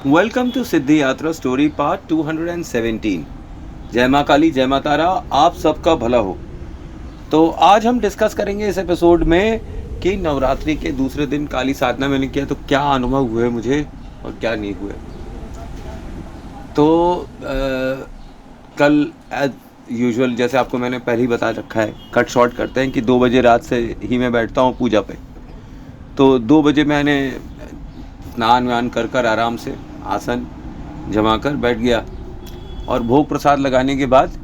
Welcome to सिद्धि यात्रा story part 217। जय माँ काली, जय माँ तारा, आप सबका भला हो। तो आज हम डिस्कस करेंगे इस एपिसोड में कि नवरात्रि के दूसरे दिन काली साधना मैंने किया तो क्या अनुभव हुए मुझे और क्या नहीं हुए। तो कल एज यूजुअल जैसे आपको मैंने पहले ही बता रखा है, कट शॉर्ट करते हैं कि 2 बजे रात से ही मैं बैठता हूँ पूजा पे। तो 2 बजे मैंने स्नान वान कर आराम से आसन जमा कर बैठ गया और भोग प्रसाद लगाने के बाद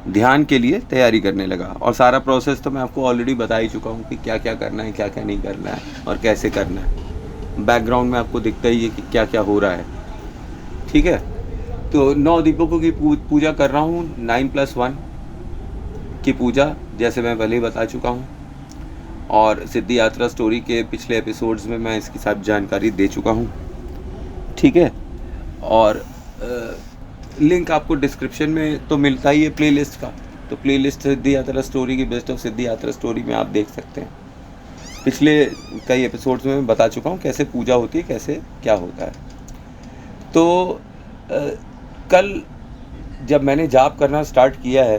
ध्यान के लिए तैयारी करने लगा। और सारा प्रोसेस तो मैं आपको ऑलरेडी बता ही चुका हूँ कि क्या क्या करना है, क्या क्या नहीं करना है और कैसे करना है। बैकग्राउंड में आपको दिखता ही है कि क्या क्या हो रहा है। ठीक है, तो 9 दीपकों की पूजा कर रहा हूँ। 9+1 की पूजा जैसे मैं पहले ही बता चुका हूँ, और सिद्धि यात्रा स्टोरी के पिछले एपिसोड्स में मैं इसकी सब जानकारी दे चुका हूँ। ठीक है, और लिंक आपको डिस्क्रिप्शन में तो मिलता ही है प्लेलिस्ट का। तो प्लेलिस्ट सिद्धि यात्रा स्टोरी की बेस्ट ऑफ सिद्धि यात्रा स्टोरी में आप देख सकते हैं। पिछले कई एपिसोड्स में मैं बता चुका हूँ कैसे पूजा होती है, कैसे क्या होता है। तो कल जब मैंने जाप करना स्टार्ट किया है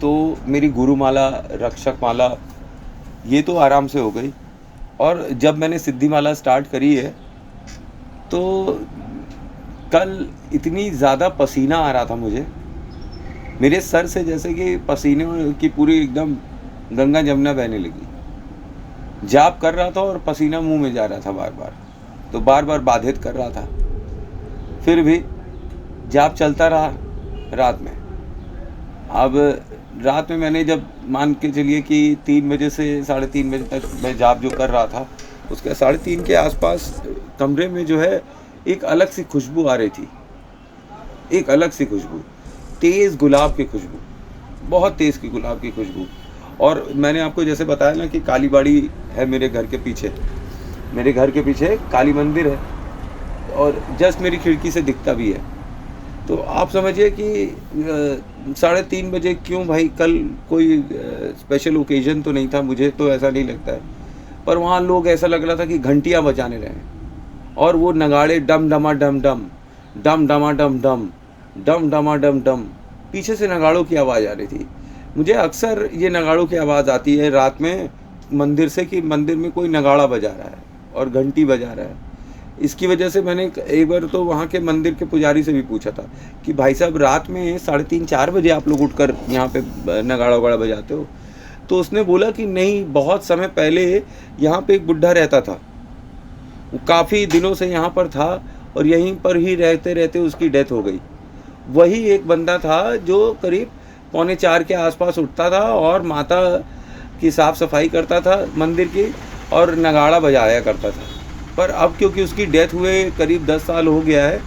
तो मेरी गुरुमाला, रक्षक माला ये तो आराम से हो गई। और जब मैंने सिद्धि माला स्टार्ट करी है तो कल इतनी ज़्यादा पसीना आ रहा था मुझे, मेरे सर से जैसे कि पसीने की पूरी एकदम गंगा जमुना बहने लगी। जाप कर रहा था और पसीना मुंह में जा रहा था बार बार, तो बार बार बाधित कर रहा था। फिर भी जाप चलता रहा रात में। अब रात में मैंने जब मान के चलिए कि 3 बजे से 3:30 बजे तक मैं जाप जो कर रहा था, उसके 3:30 के आसपास कमरे में जो है एक अलग सी खुशबू आ रही थी। एक अलग सी खुशबू, तेज़ गुलाब की खुशबू, बहुत तेज़ की गुलाब की खुशबू। और मैंने आपको जैसे बताया ना कि काली बाड़ी है मेरे घर के पीछे। मेरे घर के पीछे काली मंदिर है और जस्ट मेरी खिड़की से दिखता भी है। तो आप समझिए कि 3:30 बजे क्यों भाई, कल कोई स्पेशल ओकेजन तो नहीं था, मुझे तो ऐसा नहीं लगता है। पर वहाँ लोग ऐसा लग रहा था कि घंटियाँ बजाने रहे हैं और वो नगाड़े डम डमा डम डम, डम डमा डम डम, डम डमा डम डम, पीछे से नगाड़ों की आवाज़ आ रही थी। मुझे अक्सर ये नगाड़ों की आवाज़ आती है रात में मंदिर से कि मंदिर में कोई नगाड़ा बजा रहा है और घंटी बजा रहा है। इसकी वजह से मैंने एक बार तो वहाँ के मंदिर के पुजारी से भी पूछा था कि भाई साहब रात में 3:30-4 बजे आप लोग उठकर यहाँ पे नगाड़ा वगाड़ा बजाते हो? तो उसने बोला कि नहीं, बहुत समय पहले यहाँ पे एक बुढ़ा रहता था, वो काफ़ी दिनों से यहाँ पर था और यहीं पर ही रहते रहते उसकी डेथ हो गई। वही एक बंदा था जो करीब 3:45 के आसपास उठता था और माता की साफ़ सफाई करता था मंदिर की और नगाड़ा बजाया करता था। पर अब क्योंकि उसकी डेथ हुए करीब 10 साल हो गया है,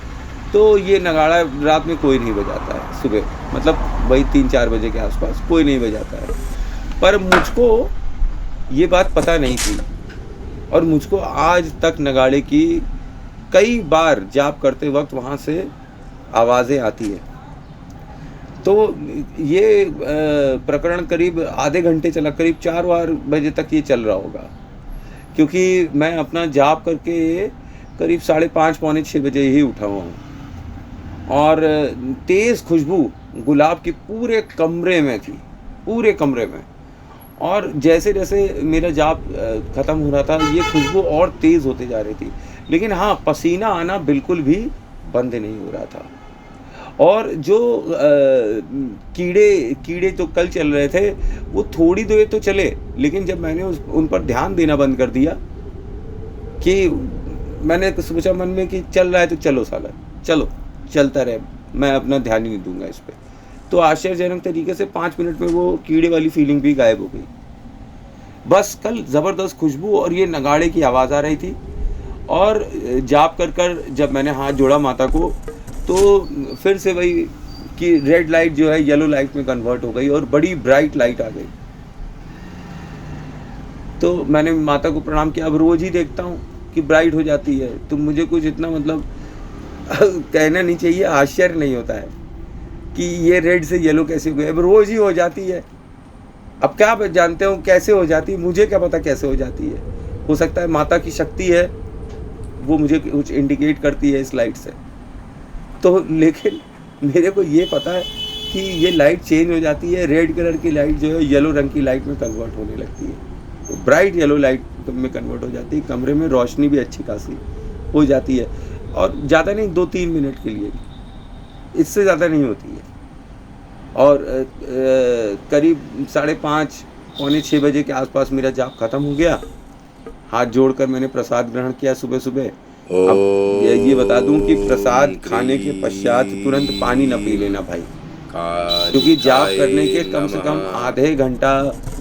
तो ये नगाड़ा रात में कोई नहीं बजाता है। सुबह मतलब वही 3-4 बजे के आसपास कोई नहीं बजाता है। पर मुझको ये बात पता नहीं थी और मुझको आज तक नगाड़े की कई बार जाप करते वक्त वहाँ से आवाज़ें आती है। तो ये प्रकरण करीब आधे घंटे चला, करीब 4 बजे तक ये चल रहा होगा, क्योंकि मैं अपना जाप करके करीब 5:30 पौने 6 बजे ही उठा हुआ हूँ। और तेज़ खुशबू गुलाब की पूरे कमरे में थी, पूरे कमरे में। और जैसे जैसे मेरा जाप ख़त्म हो रहा था ये खुशबू और तेज़ होते जा रही थी। लेकिन हाँ, पसीना आना बिल्कुल भी बंद नहीं हो रहा था। और जो कीड़े तो कल चल रहे थे वो थोड़ी देर तो चले, लेकिन जब मैंने उन पर ध्यान देना बंद कर दिया कि मैंने सोचा मन में कि चल रहा है तो चलो साला, चलो चलता रहे, मैं अपना ध्यान ही नहीं दूंगा इस पर। तो आश्चर्यजनक तरीके से 5 मिनट में वो कीड़े वाली फीलिंग भी गायब हो गई। बस कल ज़बरदस्त खुशबू और ये नगाड़े की आवाज़ आ रही थी। और जाप कर जब मैंने हाथ जोड़ा माता को, तो फिर से वही कि रेड लाइट जो है येलो लाइट में कन्वर्ट हो गई और बड़ी ब्राइट लाइट आ गई। तो मैंने माता को प्रणाम किया। अब रोज़ ही देखता हूँ कि ब्राइट हो जाती है, तो मुझे कुछ इतना मतलब कहना नहीं चाहिए, आश्चर्य नहीं होता है कि ये रेड से येलो कैसे हो गई। अब रोज़ ही हो जाती है। अब क्या जानते हो कैसे हो जाती है, मुझे क्या पता कैसे हो जाती है। हो सकता है माता की शक्ति है, वो मुझे कुछ इंडिकेट करती है इस लाइट से। तो लेकिन मेरे को ये पता है कि ये लाइट चेंज हो जाती है, रेड कलर की लाइट जो है येलो रंग की लाइट में कन्वर्ट होने लगती है, तो ब्राइट येलो लाइट में कन्वर्ट हो जाती है। कमरे में रोशनी भी अच्छी खासी हो जाती है, और ज़्यादा नहीं, 2-3 मिनट के लिए, इससे ज़्यादा नहीं होती है। और करीब 5:30 पौने 6 बजे के आसपास मेरा जाप ख़त्म हो गया। हाथ जोड़कर मैंने प्रसाद ग्रहण किया सुबह सुबह। अब ये बता दूं कि प्रसाद खाने के पश्चात तुरंत पानी न पी लेना भाई, क्योंकि जाप करने के कम से कम आधे घंटा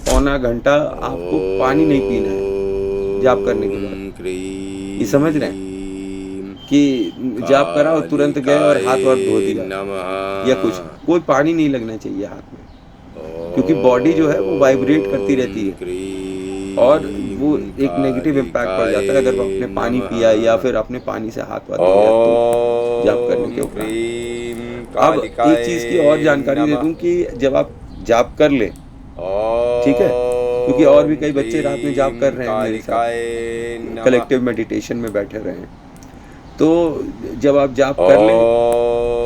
पौना घंटा आपको पानी नहीं पीना है जाप करने के बाद। ये समझ रहे हैं कि जाप करा और तुरंत गए और हाथ वाथ धो दिया या कुछ, कोई पानी नहीं लगना चाहिए हाथ में, क्योंकि बॉडी जो है वो वाइब्रेट करती रहती है और वो एक नेगेटिव इम्पैक्ट पड़ जाता है अगर आपने पानी पिया या फिर आपने पानी से हाथ वाथ धोया तो जाप करने के उपरांत। अब एक चीज़ की और जानकारी दे दूं कि जब आप जाप कर लें, ठीक है, क्योंकि और भी कई बच्चे रात में जाप कर रहे हैं मेरे साथ, कलेक्टिव मेडिटेशन में बैठे रहे हैं, तो जब आप जाप कर लें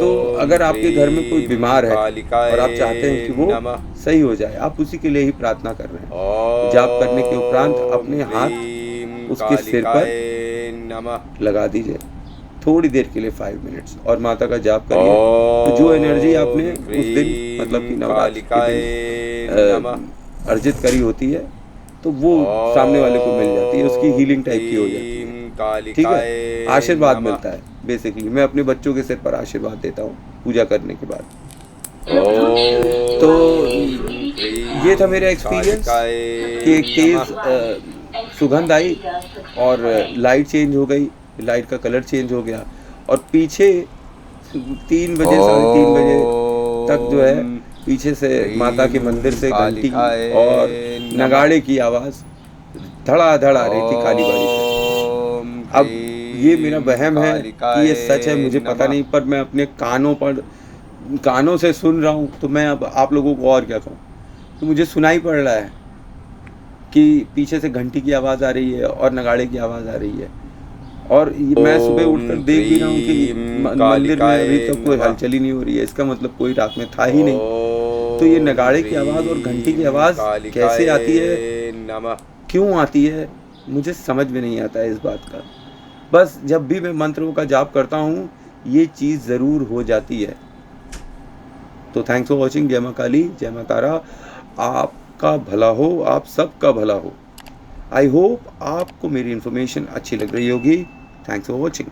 तो अगर आपके घर में कोई बीमार है और आप चाहते हैं कि वो सही हो जाए, आप उसी के लिए ही प्रार्थना कर रहे हैं, जाप करने के उपरांत अपने हाथ उसके सिर पर लगा दीजिए थोड़ी देर के लिए 5 मिनट्स और माता का जाप करिए। तो जो एनर्जी आपने उस दिन मतलब कि नवरात्र के दिन अर्जित करी होती है तो वो सामने वाले को मिल जाती है, उसकी हीलिंग टाइप की हो जाती है, ठीक है, आशीर्वाद मिलता है बेसिकली। मैं अपने बच्चों के सिर पर आशीर्वाद देता हूँ पूजा करने के बाद। तो ये था मेरा एक्सपीरियंस कि एक तेज़ सुगंध आई और लाइट चेंज हो गई, लाइट का कलर चेंज हो गया और पीछे 3 बजे 3:30 बजे तक जो है पीछे से माता के मंदिर से घंटी और नगाड़े की आवाज़ धड़ाधड़ आ रही थी काली बाड़ी से। अब ये मेरा वहम है कि ये सच है मुझे पता नहीं, पर मैं अपने कानों से सुन रहा हूँ, तो मैं अब आप लोगों को और क्या कहूँ, तो मुझे सुनाई पड़ रहा है कि पीछे से घंटी की आवाज़ आ रही है और नगाड़े की आवाज़ आ रही है। और मैं सुबह उठकर देख भी रहा हूँ कि मंदिर में अभी तक कोई हलचल ही नहीं हो रही है, इसका मतलब कोई रात में था ही नहीं। तो ये नगाड़े की आवाज़ और घंटी की आवाज़ कैसे आती है, क्यों आती है, मुझे समझ में नहीं आता है इस बात का। बस जब भी मैं मंत्रों का जाप करता हूँ ये चीज़ ज़रूर हो जाती है। तो थैंक्स फॉर वॉचिंग। जय माँ काली, जय माँ तारा। आपका भला हो, आप सबका भला हो। आई होप आपको मेरी इन्फॉर्मेशन अच्छी लग रही होगी। Thanks for watching.